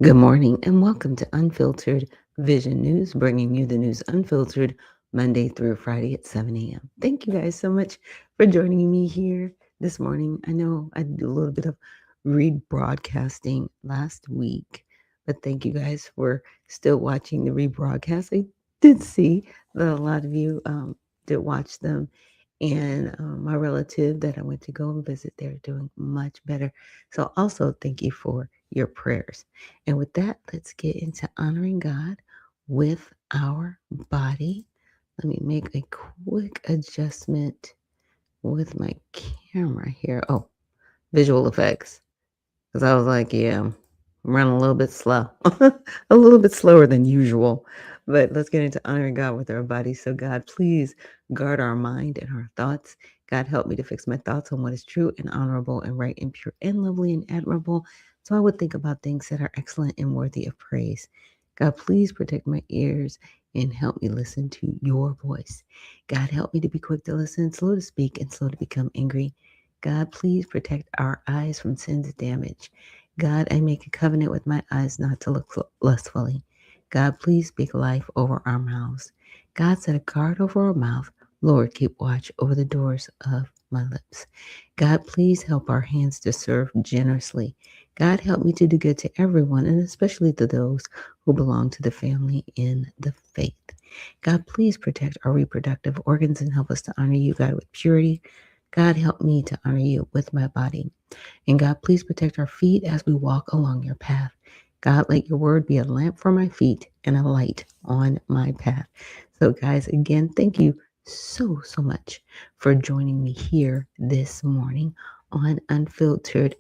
Good morning and welcome to Unfiltered Vision News, bringing you the news unfiltered Monday through Friday at 7 a.m. Thank you guys so much for joining me here this morning. I know I did a little bit of rebroadcasting last week, but thank you guys for still watching the rebroadcast. I did see that a lot of you did watch them, and my relative that I went to go and visit, they're doing much better. So, also thank you for your prayers. And with that, let's get into honoring God with our body. Let me make a quick adjustment with my camera here. Oh, visual effects. Because I was like, yeah, I'm running a little bit slow, a little bit slower than usual. But let's get into honoring God with our body. So, God, please guard our mind and our thoughts. God, help me to fix my thoughts on what is true and honorable and right and pure and lovely and admirable. So I would think about things that are excellent and worthy of praise. God, please protect my ears and help me listen to your voice. God, help me to be quick to listen, slow to speak, and slow to become angry. God, please protect our eyes from sin's damage. God, I make a covenant with my eyes not to look lustfully. God, please speak life over our mouths. God, set a guard over our mouth. Lord, keep watch over the doors of my lips. God, please help our hands to serve generously. God, help me to do good to everyone, and especially to those who belong to the family in the faith. God, please protect our reproductive organs and help us to honor you, God, with purity. God, help me to honor you with my body. And God, please protect our feet as we walk along your path. God, let your word be a lamp for my feet and a light on my path. So, guys, again, thank you so much for joining me here this morning on Unfiltered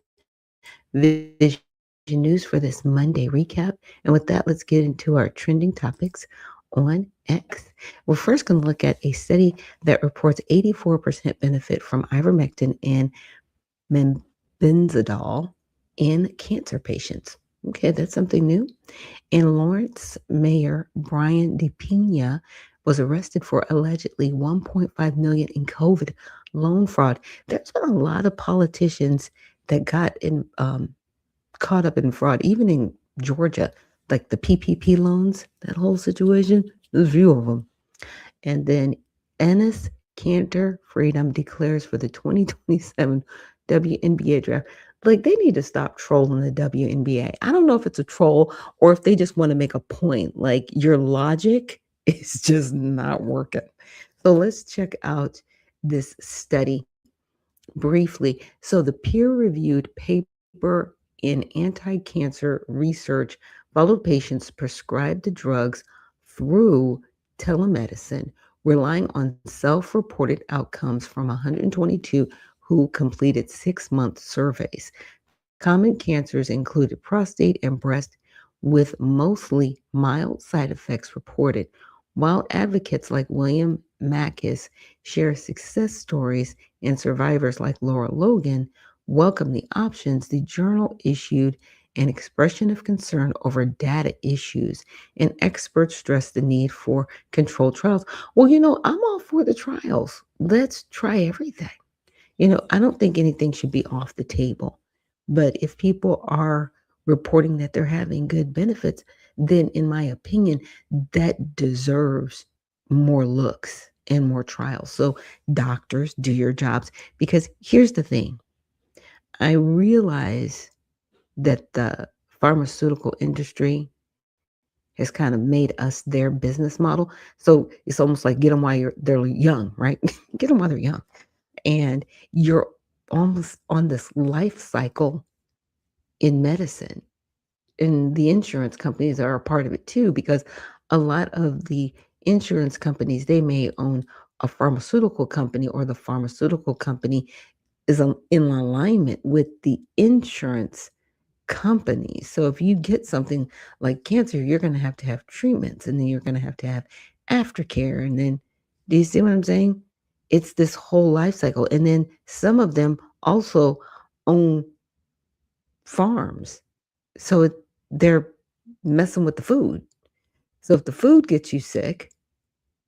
Vision News for this Monday recap. And with that, let's get into our trending topics on X. We're first going to look at a study that reports 84% benefit from ivermectin and benzodal in cancer patients. Okay, that's something new. And Lawrence Mayor Brian DePina was arrested for allegedly 1.5 million in COVID loan fraud. There's been a lot of politicians that got in caught up in fraud, even in Georgia, like the PPP loans, that whole situation. There's a few of them. And then Ennis Cantor Freedom declares for the 2027 WNBA draft. Like, they need to stop trolling the WNBA. I don't know if it's a troll or if they just want to make a point. Like, your logic is just not working. So let's check out this study briefly. So the peer-reviewed paper in anti-cancer research followed patients prescribed the drugs through telemedicine, relying on self-reported outcomes from 122 who completed 6-month surveys. Common cancers included prostate and breast, with mostly mild side effects reported. While advocates like William Mackis share success stories and survivors like Laura Logan welcome the options, the journal issued an expression of concern over data issues, and experts stress the need for controlled trials. Well, I'm all for the trials. Let's try everything. I don't think anything should be off the table. But if people are reporting that they're having good benefits, then in my opinion, that deserves more looks and more trials. So, doctors, do your jobs. Because here's the thing, I realize that the pharmaceutical industry has kind of made us their business model. So it's almost like get them while they're young, right? Get them while they're young. And you're almost on this life cycle in medicine. And the insurance companies are a part of it too, because a lot of the insurance companies, they may own a pharmaceutical company, or the pharmaceutical company is in alignment with the insurance company. So if you get something like cancer, you're going to have treatments, and then you're going to have aftercare. And then, do you see what I'm saying? It's this whole life cycle. And then some of them also own farms. So they're messing with the food. So if the food gets you sick,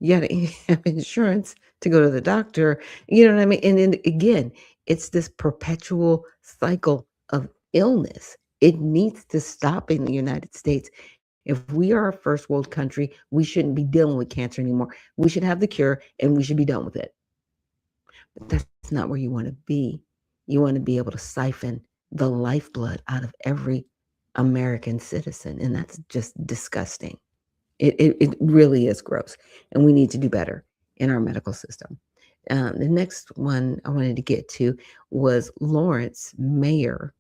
you got to have insurance to go to the doctor. You know what I mean? And then again, it's this perpetual cycle of illness. It needs to stop in the United States. If we are a first world country, we shouldn't be dealing with cancer anymore. We should have the cure and we should be done with it. But that's not where you want to be. You want to be able to siphon the lifeblood out of every American citizen. And that's just disgusting. It really is gross. And we need to do better in our medical system. The next one I wanted to get to was Lawrence Mayor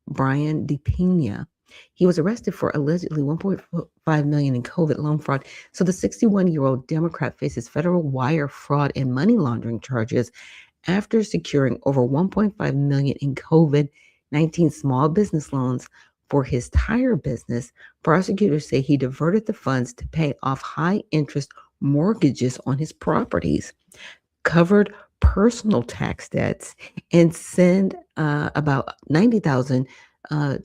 Brian DePina. He was arrested for allegedly 1.5 million in COVID loan fraud. So the 61-year-old Democrat faces federal wire fraud and money laundering charges after securing over 1.5 million in COVID-19 small business loans for his tire business. Prosecutors say he diverted the funds to pay off high interest mortgages on his properties, covered personal tax debts, and send about 90,000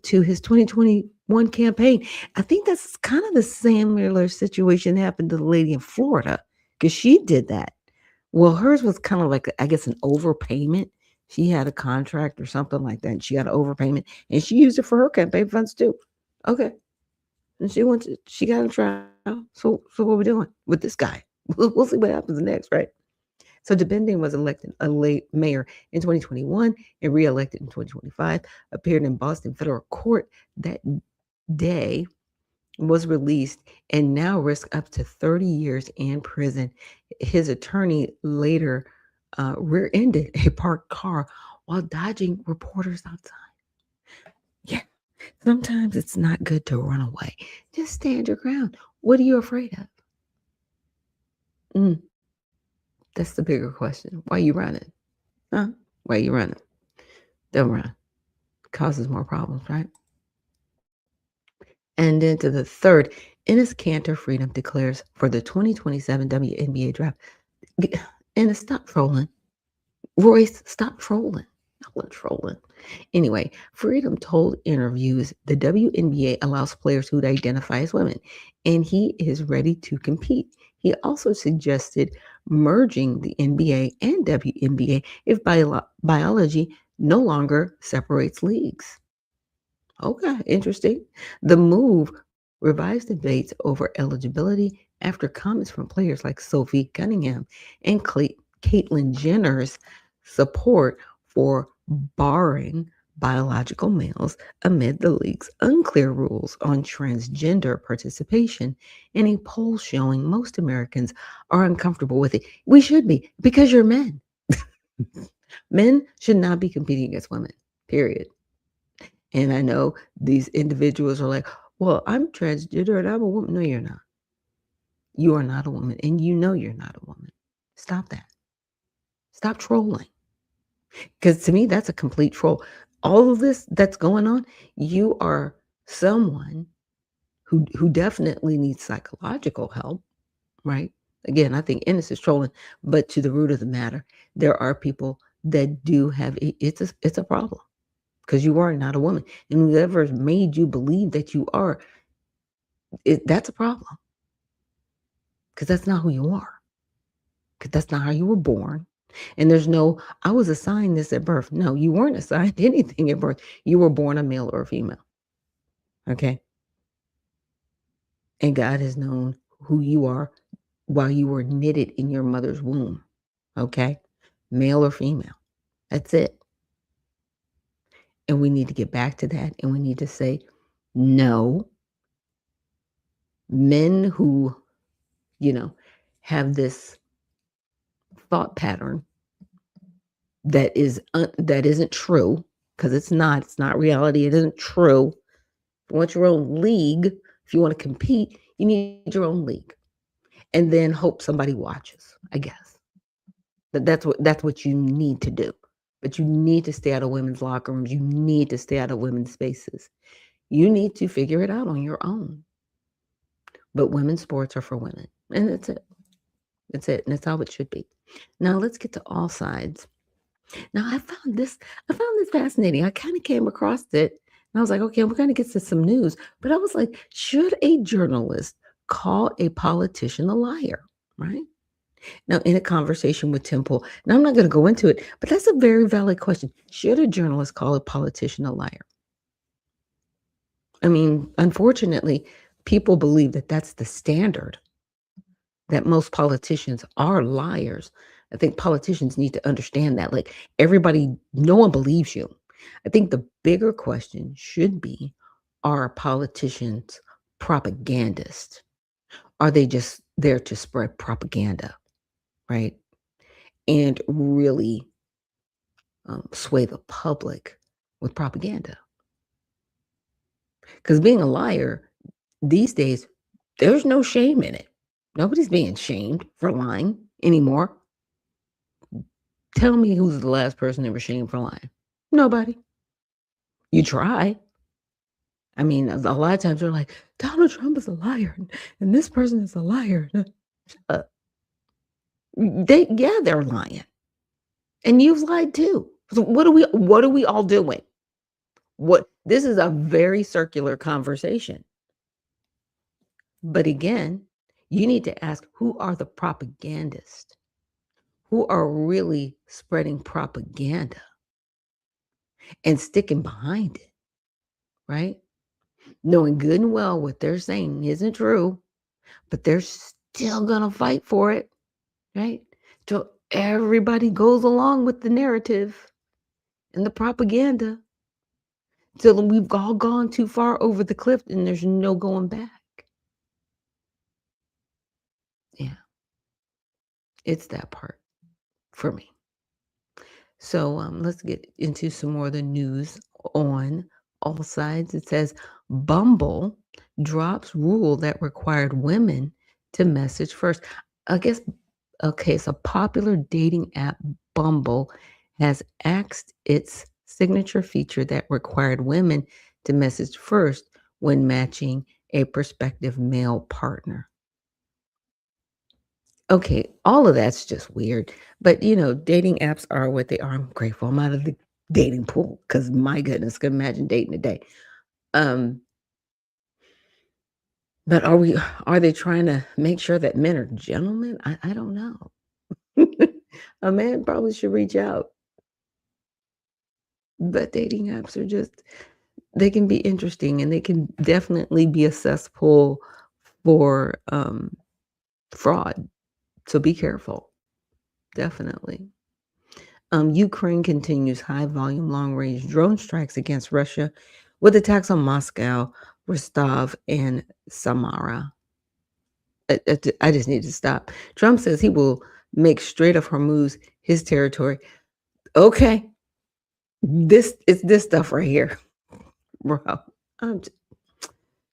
to his 2021 campaign. I think that's kind of the similar situation happened to the lady in Florida because she did that. Well, hers was kind of like, I guess, an overpayment. She had a contract or something like that, and she got an overpayment, and she used it for her campaign funds too. Okay, and she got a trial. So what are we doing with this guy? We'll see what happens next, right? So DeBending was elected a late mayor in 2021 and reelected in 2025, appeared in Boston federal court that day, was released, and now risks up to 30 years in prison. His attorney later rear-ended a parked car while dodging reporters outside. Yeah, sometimes it's not good to run away. Just stand your ground. What are you afraid of? Mm, that's the bigger question. Why are you running? Huh? Why are you running? Don't run. Causes more problems, right? And then to the third, Enes Kanter Freedom declares for the 2027 WNBA draft. And stop trolling. Royce, stop trolling. I'm trolling. Anyway, Freedom told interviews the WNBA allows players who identify as women, and he is ready to compete. He also suggested merging the NBA and WNBA if biology no longer separates leagues. Okay, interesting. The move revives debates over eligibility after comments from players like Sophie Cunningham and Caitlyn Jenner's support for barring biological males amid the league's unclear rules on transgender participation in a poll showing most Americans are uncomfortable with it. We should be, because you're men. Men should not be competing against women, period. And I know these individuals are like, well, I'm transgender and I'm a woman. No, you're not. You are not a woman. And you know you're not a woman. Stop that. Stop trolling. Because to me, that's a complete troll. All of this that's going on, you are someone who definitely needs psychological help, right? Again, I think Ennis is trolling, but to the root of the matter, there are people that do have it's a problem because you are not a woman. And whoever's made you believe that you are, that's a problem because that's not who you are, because that's not how you were born. And there's no, I was assigned this at birth. No, you weren't assigned anything at birth. You were born a male or a female. Okay. And God has known who you are while you were knitted in your mother's womb. Okay. Male or female. That's it. And we need to get back to that. And we need to say, no, men who, have this thought pattern that isn't true, because it's not reality. It isn't true. If you want your own league, if you want to compete, you need your own league, and then hope somebody watches. I guess that's what you need to do. But you need to stay out of women's locker rooms. You need to stay out of women's spaces. You need to figure it out on your own. But women's sports are for women, and that's it. That's it, and that's how it should be. Now let's get to all sides. Now I found this fascinating. I kind of came across it and I was like, okay, we're going to get to some news. But I was like, should a journalist call a politician a liar? Right? Now, in a conversation with Temple, now I'm not going to go into it, but that's a very valid question. Should a journalist call a politician a liar? I mean, unfortunately, people believe that that's the standard, that most politicians are liars. I think politicians need to understand that. Like, everybody, no one believes you. I think the bigger question should be, are politicians propagandists? Are they just there to spread propaganda, right? And really sway the public with propaganda? Because being a liar these days, there's no shame in it. Nobody's being shamed for lying anymore. Tell me who's the last person ever shamed for lying? Nobody. You try. I mean, a lot of times they're like, Donald Trump is a liar, and this person is a liar. Shut up. They're lying. And you've lied too. So what are we all doing? This is a very circular conversation. But again, you need to ask, who are the propagandists? Who are really spreading propaganda and sticking behind it, right? Knowing good and well what they're saying isn't true, but they're still gonna fight for it, right? Till everybody goes along with the narrative and the propaganda, till we've all gone too far over the cliff and there's no going back. Yeah, it's that part for me. So let's get into some more of the news on all sides. It says Bumble drops rule that required women to message first. I guess, okay, so popular dating app Bumble has axed its signature feature that required women to message first when matching a prospective male partner. Okay, all of that's just weird. But, dating apps are what they are. I'm grateful I'm out of the dating pool because my goodness, can imagine dating today. Um, but are they trying to make sure that men are gentlemen? I don't know. A man probably should reach out. But dating apps are just, they can be interesting and they can definitely be a cesspool for fraud. So be careful. Definitely. Ukraine continues high volume, long range drone strikes against Russia with attacks on Moscow, Rostov, and Samara. I just need to stop. Trump says he will make Strait of Hormuz his territory. Okay, this stuff right here, bro. I'm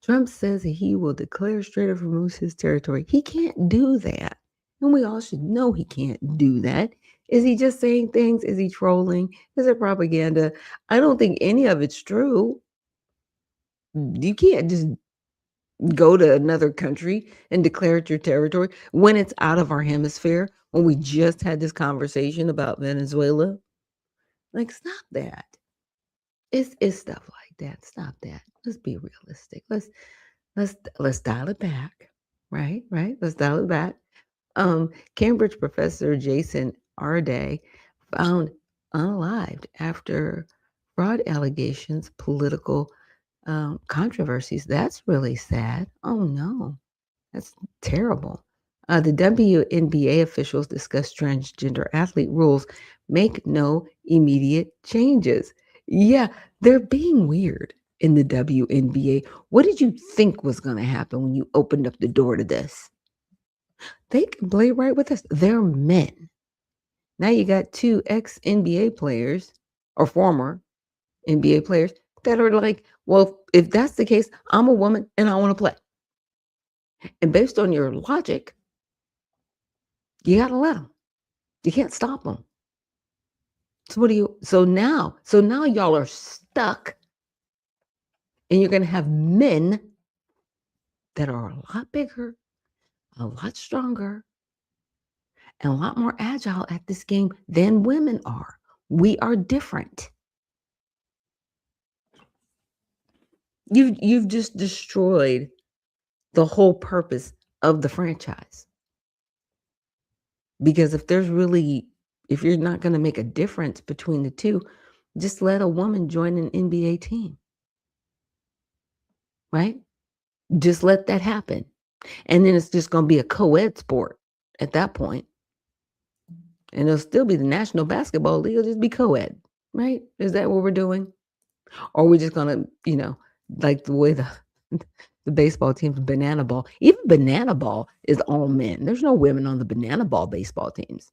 Trump says that he will declare Strait of Hormuz his territory. He can't do that. And we all should know he can't do that. Is he just saying things? Is he trolling? Is it propaganda? I don't think any of it's true. You can't just go to another country and declare it your territory when it's out of our hemisphere, when we just had this conversation about Venezuela. Like, stop that. It's stuff like that. Stop that. Let's be realistic. Let's dial it back. Right, right. Let's dial it back. Cambridge professor Jason Arday found unalived after fraud allegations, political controversies. That's really sad. Oh no, that's terrible. The WNBA officials discussed transgender athlete rules, make no immediate changes. Yeah, they're being weird in the WNBA. What did you think was going to happen when you opened up the door to this? They can play right with us. They're men. Now you got two ex NBA players or former NBA players that are like, well, if that's the case, I'm a woman and I want to play. And based on your logic, you got to let them. You can't stop them. So what do you? So now y'all are stuck, and you're going to have men that are a lot bigger, a lot stronger, and a lot more agile at this game than women are. We are different. You've just destroyed the whole purpose of the franchise. Because if you're not going to make a difference between the two, just let a woman join an NBA team. right? Just let that happen. And then it's just going to be a co-ed sport at that point. And it'll still be the National Basketball League. It'll just be co-ed, right? Is that what we're doing? Or are we just going to, like the way the baseball team's banana ball, even banana ball is all men. There's no women on the banana ball baseball teams.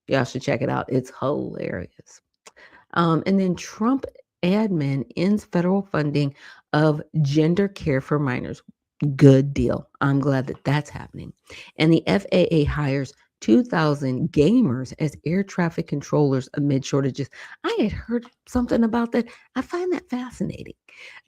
Y'all should check it out. It's hilarious. And then Trump admin ends federal funding of gender care for minors. Good deal. I'm glad that that's happening. And the FAA hires 2,000 gamers as air traffic controllers amid shortages. I had heard something about that. I find that fascinating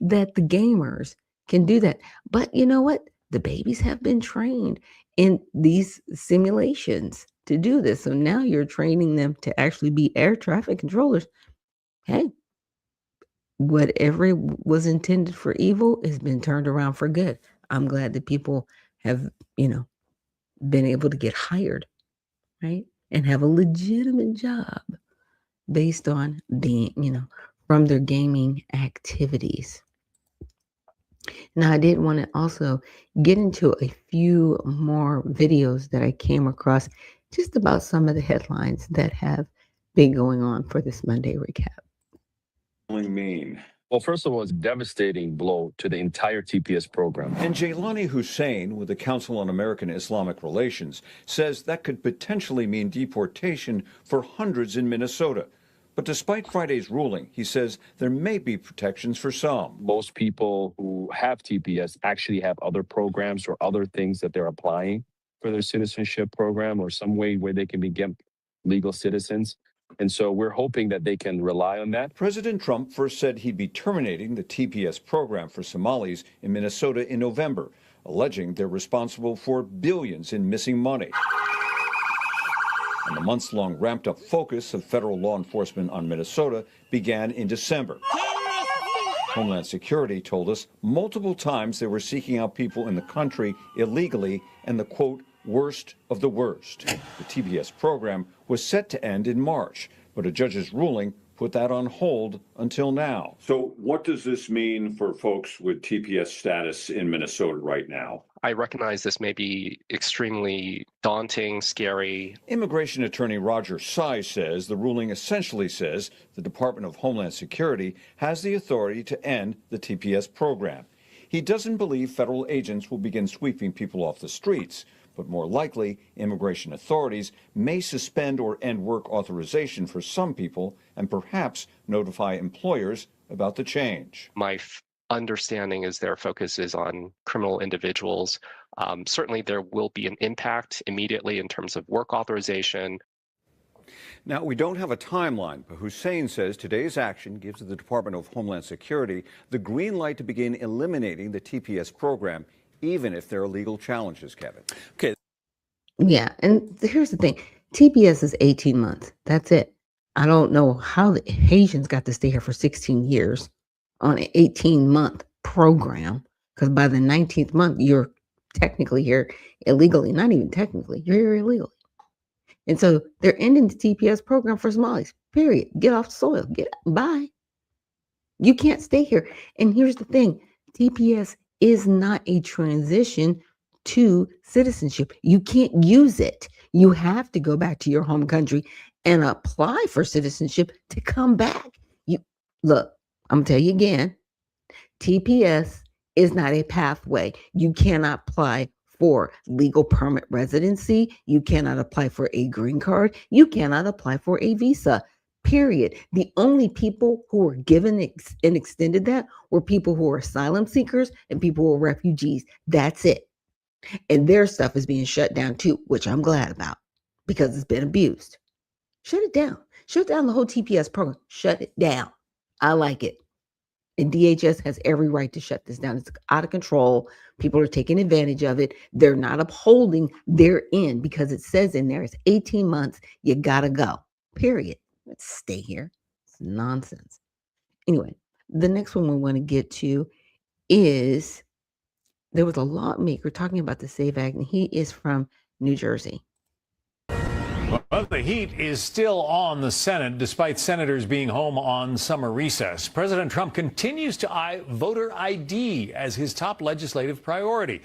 that the gamers can do that. But you know what? The babies have been trained in these simulations to do this. So now you're training them to actually be air traffic controllers. Hey, whatever was intended for evil has been turned around for good. I'm glad that people have, been able to get hired, right? And have a legitimate job based on being, from their gaming activities. Now, I did want to also get into a few more videos that I came across just about some of the headlines that have been going on for this Monday recap. Mean? Well, first of all, it's a devastating blow to the entire TPS program. And Jailani Hussein, with the Council on American Islamic Relations, says that could potentially mean deportation for hundreds in Minnesota. But despite Friday's ruling, he says there may be protections for some. Most people who have TPS actually have other programs or other things that they're applying for their citizenship program or some way where they can become legal citizens. And so we're hoping that they can rely on that. President Trump first said he'd be terminating the TPS program for Somalis in Minnesota in November, alleging they're responsible for billions in missing money. And the months-long ramped-up focus of federal law enforcement on Minnesota began in December. Homeland Security told us multiple times they were seeking out people in the country illegally and the, quote, worst of the worst. The TPS program was set to end in March, but a judge's ruling put that on hold until now. So what does this mean for folks with TPS status in Minnesota right now? I recognize this may be extremely daunting, scary. Immigration attorney Roger Sy says the ruling essentially says the Department of Homeland Security has the authority to end the TPS program. He doesn't believe federal agents will begin sweeping people off the streets, but more likely, immigration authorities may suspend or end work authorization for some people and perhaps notify employers about the change. My understanding is their focus is on criminal individuals. Certainly there will be an impact immediately in terms of work authorization. Now, we don't have a timeline, but Hussein says today's action gives the Department of Homeland Security the green light to begin eliminating the TPS program, even if there are legal challenges, Kevin. Okay. Yeah, and here's the thing. TPS is 18 months. That's it. I don't know how the Haitians got to stay here for 16 years on an 18-month program, because by the 19th month, you're technically here illegally. Not even technically, you're here illegally. And so they're ending the TPS program for Somalis, period. Get off the soil. Bye. You can't stay here. And here's the thing. TPS is not a transition to citizenship. You can't use it. You have to go back to your home country and apply for citizenship to come back. Look, I'm going to tell you again, TPS is not a pathway. You cannot apply for legal permanent residency. You cannot apply for a green card. You cannot apply for a visa, period. The only people who were given and extended that were people who were asylum seekers and people who were refugees. That's it. And their stuff is being shut down too, which I'm glad about because it's been abused. Shut it down. Shut down the whole TPS program. Shut it down. I like it. And DHS has every right to shut this down. It's out of control. People are taking advantage of it. They're not upholding their end because it says in there it's 18 months. You got to go. Period. Let's stay here. It's nonsense. Anyway, the next one we want to get to is there was a lawmaker talking about the SAVE Act, and he is from New Jersey. Well, the heat is still on the Senate, despite senators being home on summer recess. President Trump continues to eye voter ID as his top legislative priority.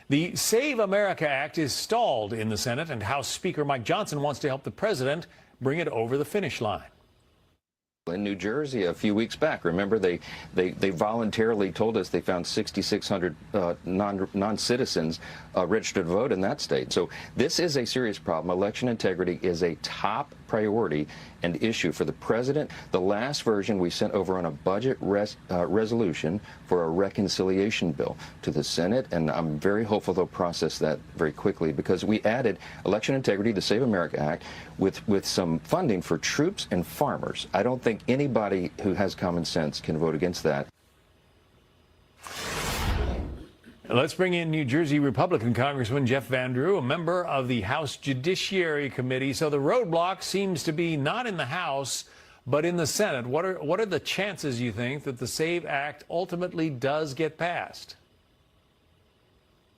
The Save America Act is stalled in the Senate, and House Speaker Mike Johnson wants to help the president bring it over the finish line. In New Jersey a few weeks back, remember, they voluntarily told us they found 6,600 non-citizens registered to vote in that state. So this is a serious problem. Election integrity is a top priority and issue for the president. The last version we sent over on a budget resolution for a reconciliation bill to the Senate, and I'm very hopeful they'll process that very quickly, because we added election integrity, the Save America Act, with some funding for troops and farmers. I don't think anybody who has common sense can vote against that. Let's bring in New Jersey Republican Congressman Jeff Van Drew, a member of the House Judiciary Committee. So the roadblock seems to be not in the House, but in the Senate. What are the chances, you think, that the SAVE Act ultimately does get passed?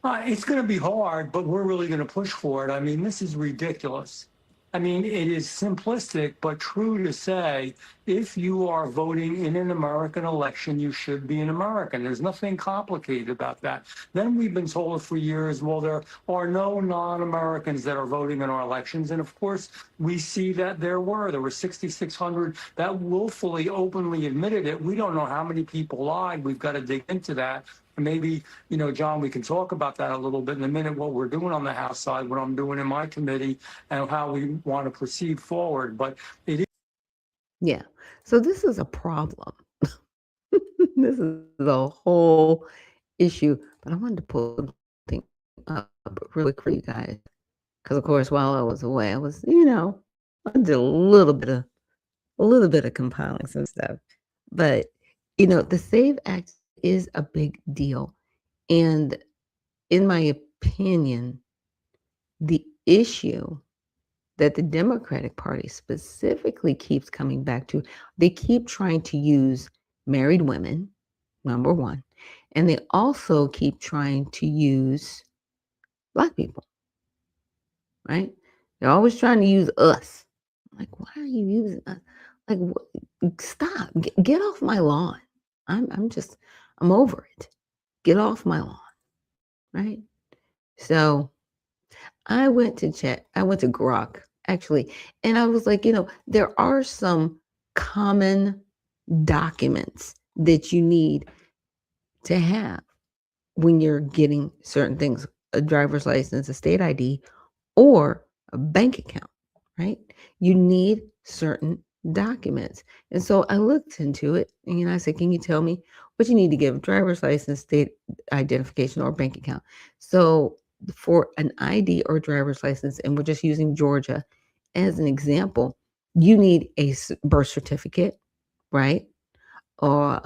It's going to be hard, but we're really going to push for it. I mean, this is ridiculous. I mean, it is simplistic, but true to say, if you are voting in an American election, you should be an American. There's nothing complicated about that. Then we've been told for years, well, there are no non-Americans that are voting in our elections. And of course, we see that there were 6,600 that willfully, openly admitted it. We don't know how many people lied. We've got to dig into that. Maybe, John, we can talk about that a little bit in a minute, what we're doing on the House side, what I'm doing in my committee, and how we want to proceed forward. But it is. Yeah. So this is a problem. This is the whole issue. But I wanted to pull something up real quick for you guys. Because, of course, while I was away, I was, I did a little bit of compiling some stuff. But, the SAVE Act is a big deal. And in my opinion, the issue that the Democratic Party specifically keeps coming back to, they keep trying to use married women, number one, and they also keep trying to use Black people, right? They're always trying to use us. Like, why are you using us? Like, stop, get off my lawn. I'm over it. Get off my lawn, right? So I went to Grok, actually, and I was like, there are some common documents that you need to have when you're getting certain things, a driver's license, a state ID, or a bank account, right? You need certain documents. And so I looked into it, and I said, can you tell me what you need to give? Driver's license, state identification, or bank account. So for an ID or driver's license, and we're just using Georgia as an example, you need a birth certificate, right? Or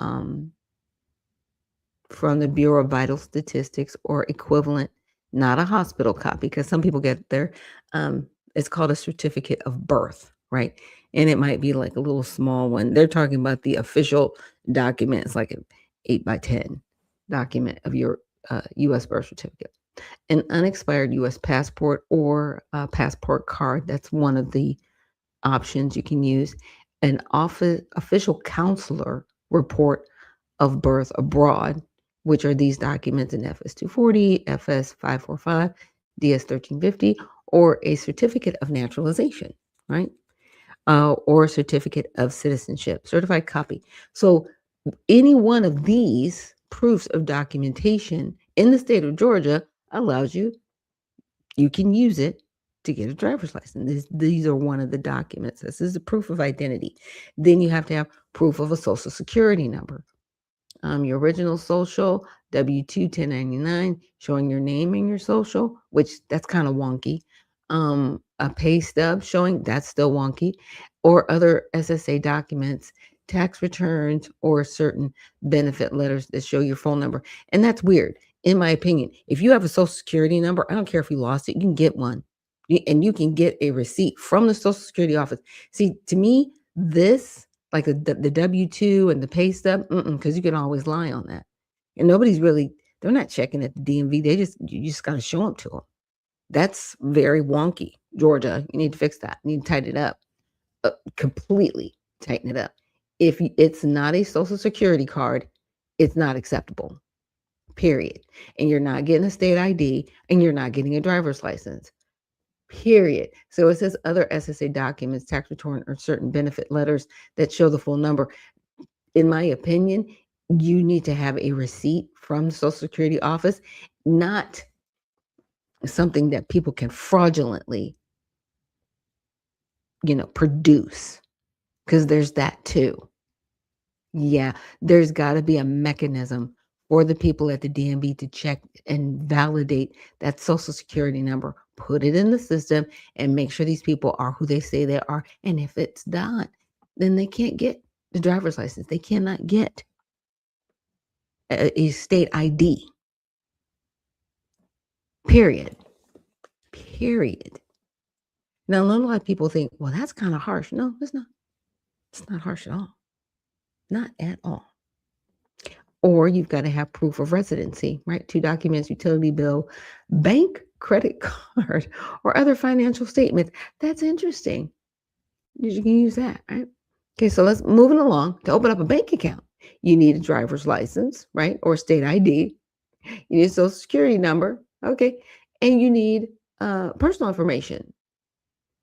from the Bureau of Vital Statistics or equivalent, not a hospital copy, because some people get their, it's called a certificate of birth, right? And it might be like a little small one. They're talking about the official document. It's like an 8x10 document of your U.S. birth certificate. An unexpired U.S. passport or passport card. That's one of the options you can use. An official counselor report of birth abroad, which are these documents in FS 240, FS 545, DS 1350, or a certificate of naturalization, right? Or a certificate of citizenship, certified copy. So any one of these proofs of documentation in the state of Georgia allows you can use it to get a driver's license. These are one of the documents. This is the proof of identity. Then you have to have proof of a social security number. Your original social, W-2, 1099, showing your name and your social, which that's kind of wonky. A pay stub showing, that's still wonky, or other SSA documents, tax returns, or certain benefit letters that show your phone number. And that's weird, in my opinion. If you have a social security number, I don't care if you lost it, you can get one. And you can get a receipt from the Social Security office. See, to me, this, like the W-2 and the pay stub, because you can always lie on that. And they're not checking at the DMV. You just got to show them to them. That's very wonky, Georgia, you need to fix that. You need to tighten it up. Completely tighten it up. If it's not a social security card, it's not acceptable, period. And you're not getting a state ID, and you're not getting a driver's license, period. So it says other SSA documents, tax return, or certain benefit letters that show the full number. In my opinion, you need to have a receipt from the Social Security office, not something that people can fraudulently, produce, because there's that too. Yeah, there's got to be a mechanism for the people at the DMV to check and validate that Social Security number, put it in the system, and make sure these people are who they say they are. And if it's not, then they can't get the driver's license. They cannot get a state ID. Period. Now, a lot of people think, well, that's kind of harsh. No, it's not. It's not harsh at all. Not at all. Or you've got to have proof of residency, right? 2 documents, utility bill, bank, credit card, or other financial statements. That's interesting. You can use that, right? Okay, so let's moving along. To open up a bank account, you need a driver's license, right? Or state ID. You need a social security number, okay? And you need personal information,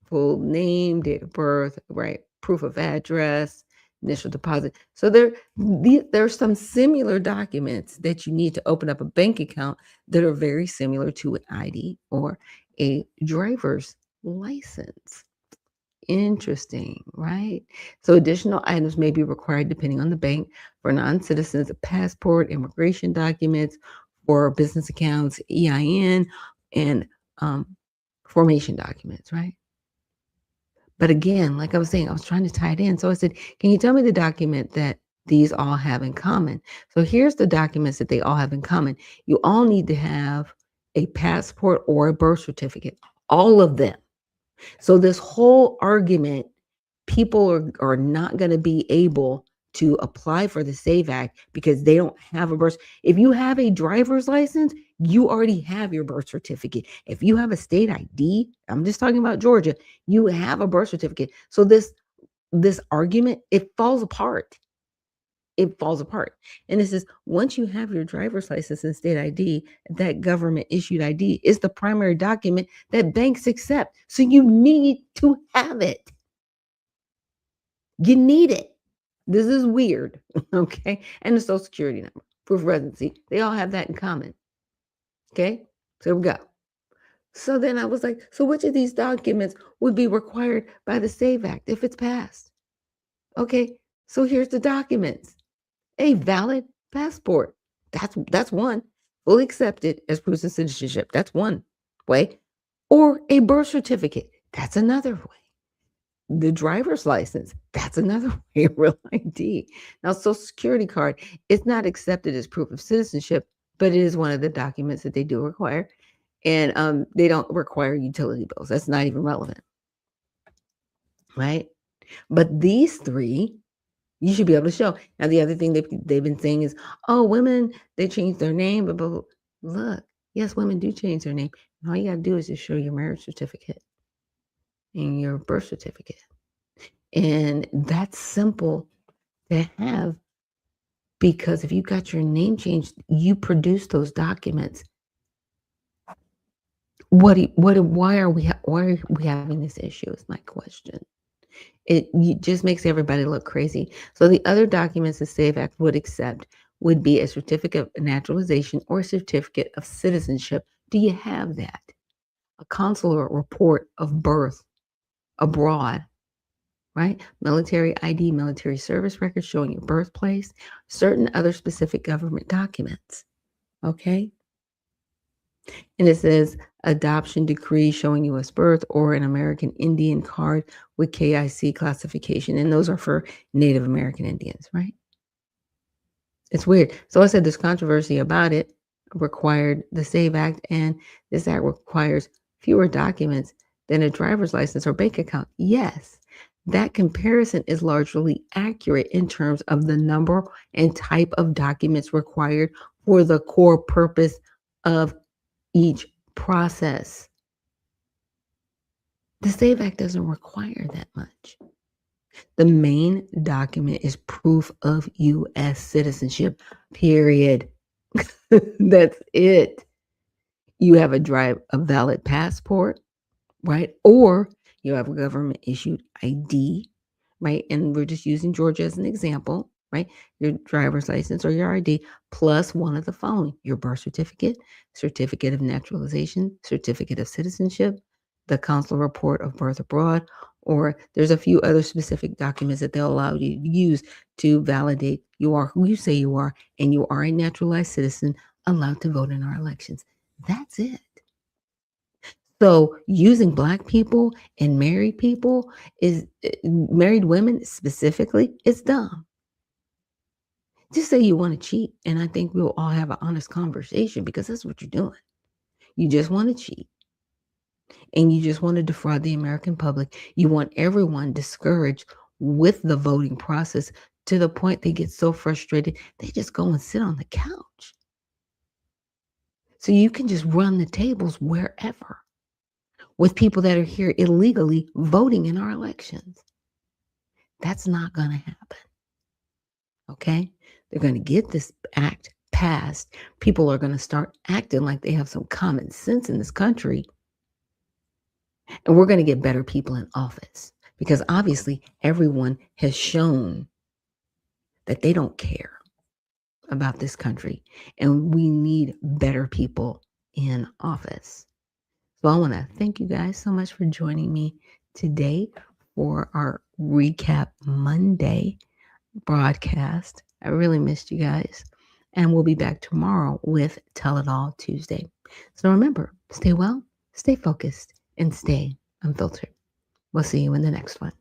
full name, date of birth, right? Proof of address, initial deposit. So there's some similar documents that you need to open up a bank account that are very similar to an ID or a driver's license. Interesting, right? So additional items may be required depending on the bank. For non-citizens, a passport, immigration documents, for business accounts, EIN, and formation documents, right? But again, like I was saying, I was trying to tie it in. So I said, can you tell me the document that these all have in common? So here's the documents that they all have in common. You all need to have a passport or a birth certificate, all of them. So this whole argument, people are not going to be able to apply for the SAVE Act because they don't have a birth. If you have a driver's license, you already have your birth certificate. If you have a state ID, I'm just talking about Georgia, you have a birth certificate. So this argument, it falls apart. It falls apart. And it says, once you have your driver's license and state ID, that government issued ID is the primary document that banks accept. So you need to have it. You need it. This is weird, okay? And the social security number, proof of residency, they all have that in common, okay? So here we go. So then I was like, so which of these documents would be required by the SAVE Act if it's passed? Okay, so here's the documents. A valid passport, that's one, fully accepted as proof of citizenship, that's one way. Or a birth certificate, that's another way. The driver's license, that's another way, real ID. Now, social security card, it's not accepted as proof of citizenship, but it is one of the documents that they do require. And they don't require utility bills. That's not even relevant, right? But these 3, you should be able to show. Now, the other thing they've been saying is, oh, women, they changed their name, but look, yes, women do change their name. And all you got to do is just show your marriage certificate and your birth certificate. And that's simple to have, because if you got your name changed, you produce those documents. Why are we having this issue is my question. It just makes everybody look crazy. So the other documents the SAVE Act would accept would be a certificate of naturalization or a certificate of citizenship. Do you have that? A consular report of birth abroad, right? Military ID, military service records showing your birthplace, certain other specific government documents, okay? And it says adoption decree showing U.S. birth or an American Indian card with KIC classification. And those are for Native American Indians, right? It's weird. So I said there's controversy about it, required the SAVE Act, and this act requires fewer documents than a driver's license or bank account. Yes, that comparison is largely accurate in terms of the number and type of documents required for the core purpose of each process. The SAVE Act doesn't require that much. The main document is proof of U.S. citizenship, period. That's it. You have a valid passport, right? Or you have a government issued ID, right? And we're just using Georgia as an example, right? Your driver's license or your ID plus one of the following: your birth certificate, certificate of naturalization, certificate of citizenship, the consular report of birth abroad, or there's a few other specific documents that they'll allow you to use to validate you are who you say you are and you are a naturalized citizen allowed to vote in our elections. That's it. So using Black people and married people is married women specifically, it's dumb. Just say you want to cheat, and I think we'll all have an honest conversation because that's what you're doing. You just want to cheat, and you just want to defraud the American public. You want everyone discouraged with the voting process to the point they get so frustrated they just go and sit on the couch. So you can just run the tables wherever with people that are here illegally voting in our elections. That's not going to happen. Okay? They're going to get this act passed. People are going to start acting like they have some common sense in this country. And we're going to get better people in office because obviously everyone has shown that they don't care about this country. And we need better people in office. So I want to thank you guys so much for joining me today for our Recap Monday broadcast. I really missed you guys. And we'll be back tomorrow with Tell It All Tuesday. So remember, stay well, stay focused, and stay unfiltered. We'll see you in the next one.